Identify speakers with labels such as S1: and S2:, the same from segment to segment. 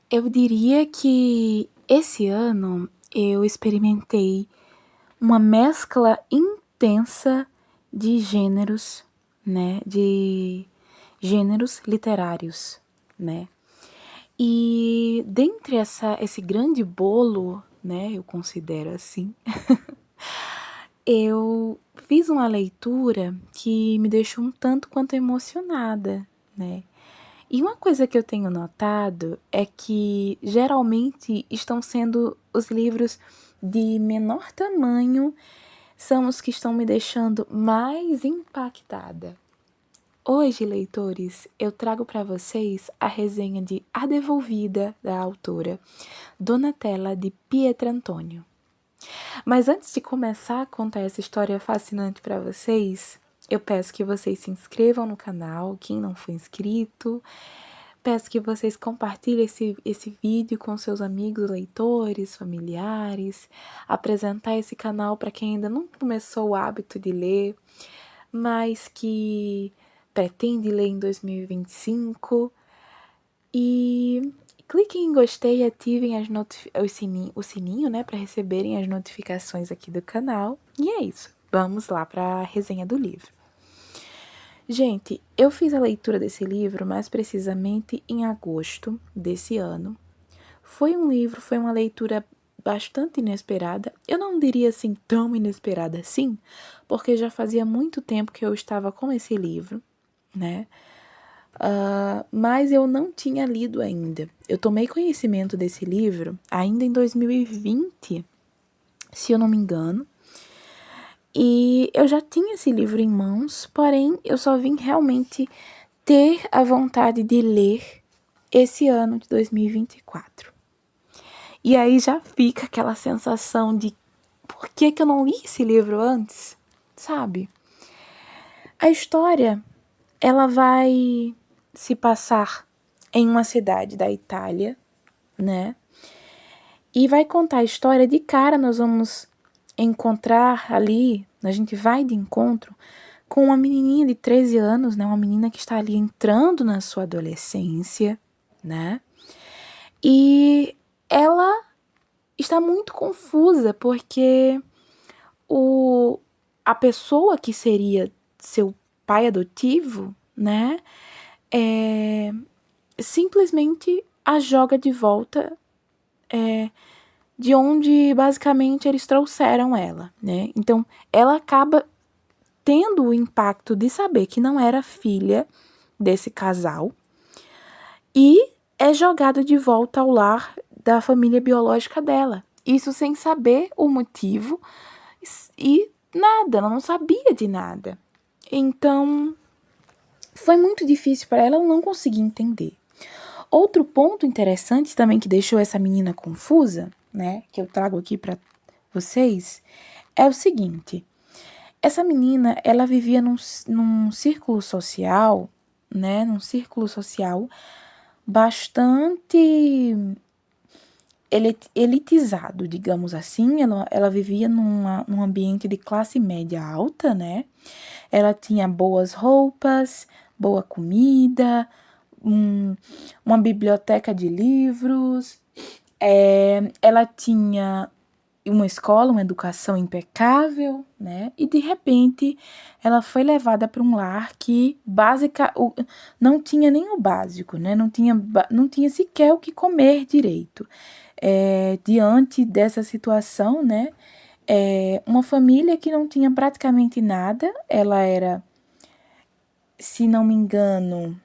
S1: Eu diria que esse ano eu experimentei uma mescla intensa de gêneros, né? De gêneros literários, né? E dentre esse grande bolo, né? Eu considero assim, eu fiz uma leitura que me deixou um tanto quanto emocionada, né? E uma coisa que eu tenho notado é que geralmente estão sendo os livros de menor tamanho, são os que estão me deixando mais impactada. Hoje, leitores, eu trago para vocês a resenha de A Devolvida, da autora Donatella de Pietrantonio. Mas antes de começar a contar essa história fascinante para vocês, eu peço que vocês se inscrevam no canal, quem não for inscrito. Peço que vocês compartilhem esse vídeo com seus amigos leitores, familiares, apresentar esse canal para quem ainda não começou o hábito de ler, mas que pretende ler em 2025. E cliquem em gostei e ativem o sininho, né, para receberem as notificações aqui do canal. E é isso, vamos lá para a resenha do livro. Gente, eu fiz a leitura desse livro mais precisamente em agosto desse ano. Foi uma leitura bastante inesperada. Eu não diria assim tão inesperada assim, porque já fazia muito tempo que eu estava com esse livro, né? Mas eu não tinha lido ainda. Eu tomei conhecimento desse livro ainda em 2020, se eu não me engano. E eu já tinha esse livro em mãos, porém eu só vim realmente ter a vontade de ler esse ano de 2024. E aí já fica aquela sensação de por que eu não li esse livro antes, sabe? A história, ela vai se passar em uma cidade da Itália, né? E vai contar a história de cara, nós vamos encontrar ali, a gente vai de encontro com uma menininha de 13 anos, né? Uma menina que está ali entrando na sua adolescência, né? E ela está muito confusa porque a pessoa que seria seu pai adotivo, né? Simplesmente a joga de volta de onde basicamente eles trouxeram ela, né? Então ela acaba tendo o impacto de saber que não era filha desse casal e é jogada de volta ao lar da família biológica dela. Isso sem saber o motivo e nada, ela não sabia de nada. Então, foi muito difícil para ela não conseguir entender. Outro ponto interessante também que deixou essa menina confusa, né, que eu trago aqui para vocês, é o seguinte. Essa menina, ela vivia num círculo social, né, num círculo social bastante elitizado, digamos assim. Ela vivia num ambiente de classe média alta, né? Ela tinha boas roupas, boa comida, uma biblioteca de livros, ela tinha uma escola, uma educação impecável, né? E de repente ela foi levada para um lar que não tinha nem o básico, né? Não tinha sequer o que comer direito. Diante dessa situação, né? Uma família que não tinha praticamente nada, ela era, se não me engano,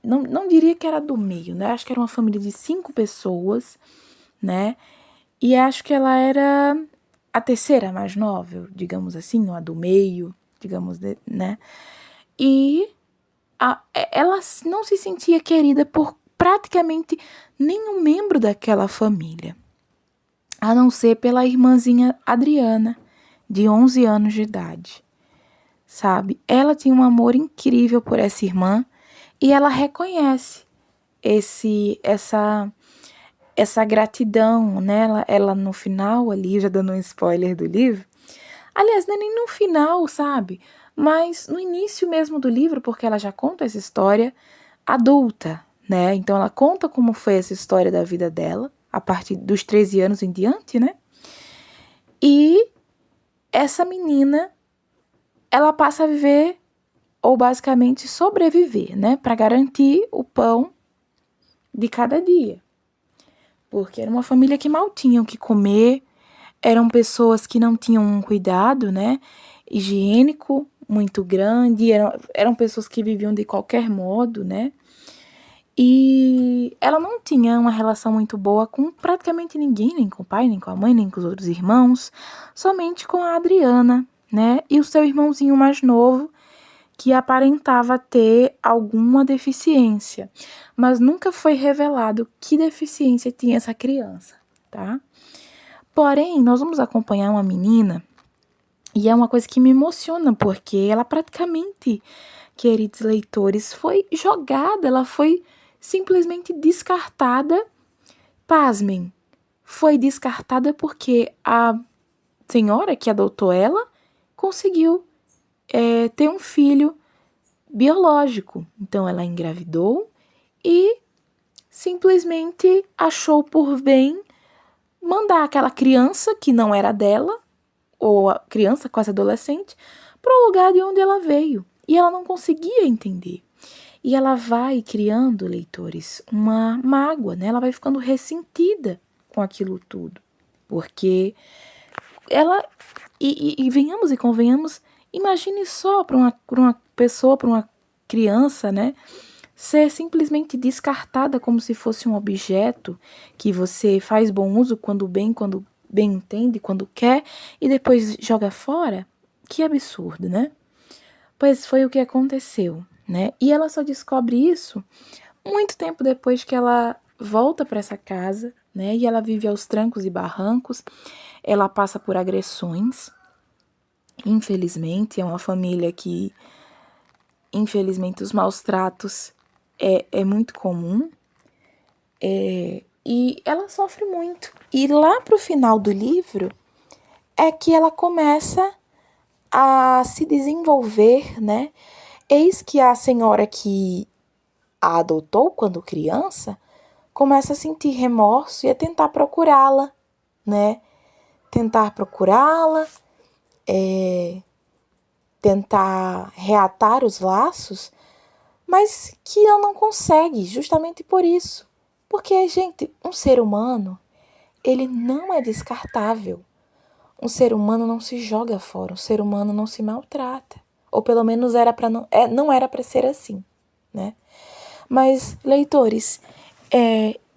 S1: não diria que era do meio, né? Acho que era uma família de 5 pessoas, né? E acho que ela era a terceira mais nova, digamos assim, ou a do meio, digamos, né? E ela não se sentia querida por praticamente nenhum membro daquela família, a não ser pela irmãzinha Adriana, de 11 anos de idade, sabe? Ela tinha um amor incrível por essa irmã e ela reconhece essa gratidão, né? Ela no final ali, já dando um spoiler do livro, aliás, não é nem no final, sabe? Mas no início mesmo do livro, porque ela já conta essa história adulta, né? Então ela conta como foi essa história da vida dela, a partir dos 13 anos em diante, né? E essa menina, ela passa a viver, ou basicamente sobreviver, né? Para garantir o pão de cada dia. Porque era uma família que mal tinham o que comer, eram pessoas que não tinham um cuidado, né? Higiênico muito grande, eram pessoas que viviam de qualquer modo, né? E ela não tinha uma relação muito boa com praticamente ninguém, nem com o pai, nem com a mãe, nem com os outros irmãos, somente com a Adriana, né? E o seu irmãozinho mais novo, que aparentava ter alguma deficiência, mas nunca foi revelado que deficiência tinha essa criança, tá? Porém, nós vamos acompanhar uma menina, e é uma coisa que me emociona, porque ela praticamente, queridos leitores, foi jogada, ela foi simplesmente descartada. Pasmem, foi descartada porque a senhora que adotou ela conseguiu ter um filho biológico. Então ela engravidou e simplesmente achou por bem mandar aquela criança que não era dela, ou a criança quase adolescente, para o lugar de onde ela veio. E ela não conseguia entender. E ela vai criando, leitores, uma mágoa, né? Ela vai ficando ressentida com aquilo tudo. Porque ela... E venhamos e convenhamos, imagine só para uma pessoa, para uma criança, né? Ser simplesmente descartada como se fosse um objeto que você faz bom uso quando bem entende, quando quer, e depois joga fora. Que absurdo, né? Pois foi o que aconteceu, né? E ela só descobre isso muito tempo depois que ela volta para essa casa, né? E ela vive aos trancos e barrancos. Ela passa por agressões. Infelizmente, é uma família que, infelizmente, os maus tratos é muito comum. E ela sofre muito. E lá pro final do livro é que ela começa a se desenvolver, né? Eis que a senhora que a adotou quando criança começa a sentir remorso e a tentar procurá-la, né? Tentar procurá-la, tentar reatar os laços, mas que ela não consegue, justamente por isso. Porque, gente, um ser humano, ele não é descartável. Um ser humano não se joga fora, um ser humano não se maltrata. Ou pelo menos não era para ser assim, né? Mas, leitores,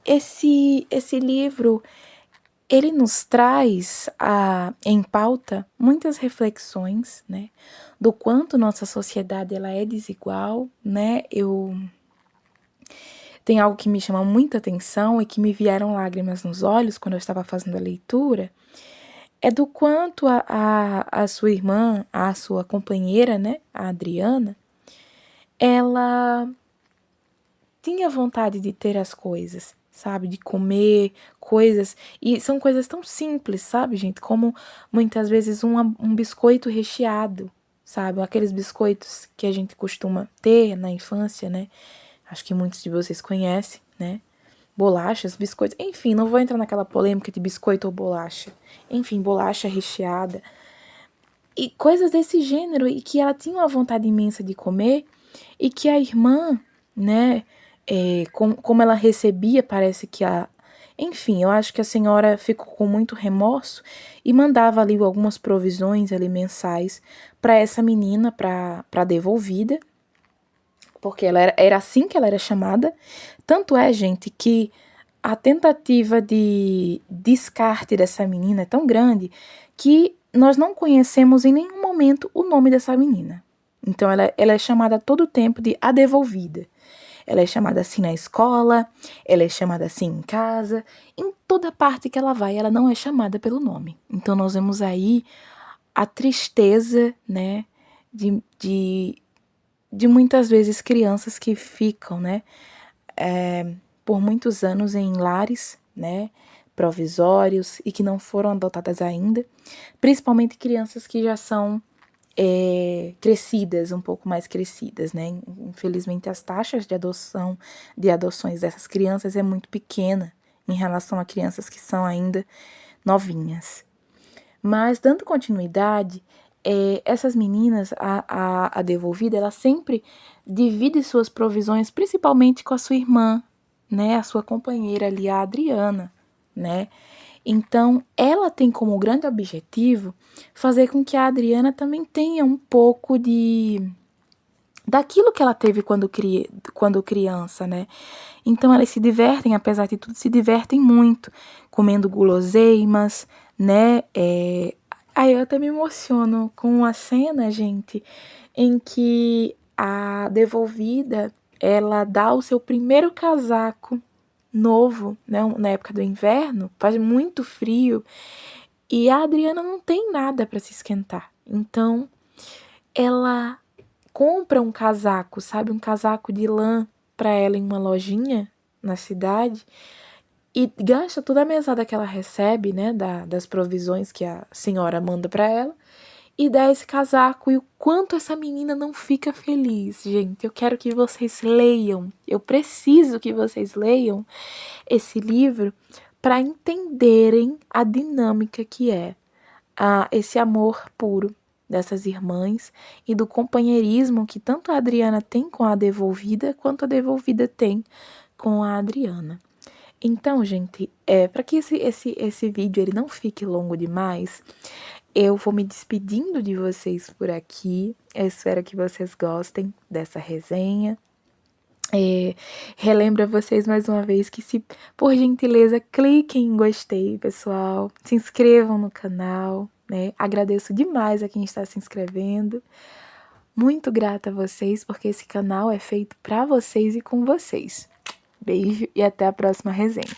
S1: esse livro, ele nos traz em pauta muitas reflexões, né? Do quanto nossa sociedade ela é desigual, né? Tem algo que me chama muita atenção e que me vieram lágrimas nos olhos quando eu estava fazendo a leitura, é do quanto a sua irmã, a sua companheira, né, a Adriana, ela tinha vontade de ter as coisas, sabe, de comer coisas, e são coisas tão simples, sabe, gente, como muitas vezes um biscoito recheado, sabe, aqueles biscoitos que a gente costuma ter na infância, né, acho que muitos de vocês conhecem, né, bolachas, biscoitos, enfim, não vou entrar naquela polêmica de biscoito ou bolacha, enfim, bolacha recheada, e coisas desse gênero, e que ela tinha uma vontade imensa de comer, e que a irmã, né, como ela recebia, parece que enfim, eu acho que a senhora ficou com muito remorso e mandava ali algumas provisões ali mensais para essa menina, para devolvida, porque ela era assim que ela era chamada. Tanto é, gente, que a tentativa de descarte dessa menina é tão grande que nós não conhecemos em nenhum momento o nome dessa menina. Então ela é chamada a todo tempo de a devolvida. Ela é chamada assim na escola, ela é chamada assim em casa, em toda parte que ela vai, ela não é chamada pelo nome. Então nós vemos aí a tristeza, né, de muitas vezes crianças que ficam, né, por muitos anos em lares, né, provisórios e que não foram adotadas ainda, principalmente crianças que já são crescidas, um pouco mais crescidas, né? Infelizmente, as taxas de adoções dessas crianças é muito pequena em relação a crianças que são ainda novinhas. Mas, dando continuidade, essas meninas, a devolvida, ela sempre divide suas provisões, principalmente com a sua irmã, né? A sua companheira ali, a Adriana, né? Então, ela tem como grande objetivo fazer com que a Adriana também tenha um pouco daquilo que ela teve quando criança, né? Então, elas se divertem, apesar de tudo, se divertem muito, comendo guloseimas, né? Aí eu até me emociono com uma cena, gente, em que a devolvida, ela dá o seu primeiro casaco novo, né, na época do inverno, faz muito frio, e a Adriana não tem nada para se esquentar. Então, ela compra um casaco, sabe, um casaco de lã para ela em uma lojinha na cidade e gasta toda a mesada que ela recebe, né, das provisões que a senhora manda para ela e dá esse casaco. E o quanto essa menina não fica feliz, gente. Eu quero que vocês leiam. Eu preciso que vocês leiam esse livro para entenderem a dinâmica que é esse amor puro dessas irmãs e do companheirismo que tanto a Adriana tem com a devolvida quanto a devolvida tem com a Adriana. Então, gente, para que esse vídeo ele não fique longo demais, eu vou me despedindo de vocês por aqui. Eu espero que vocês gostem dessa resenha. Relembro a vocês mais uma vez que, se por gentileza, cliquem em gostei, pessoal. Se inscrevam no canal, né? Agradeço demais a quem está se inscrevendo. Muito grata a vocês, porque esse canal é feito para vocês e com vocês. Beijo e até a próxima resenha.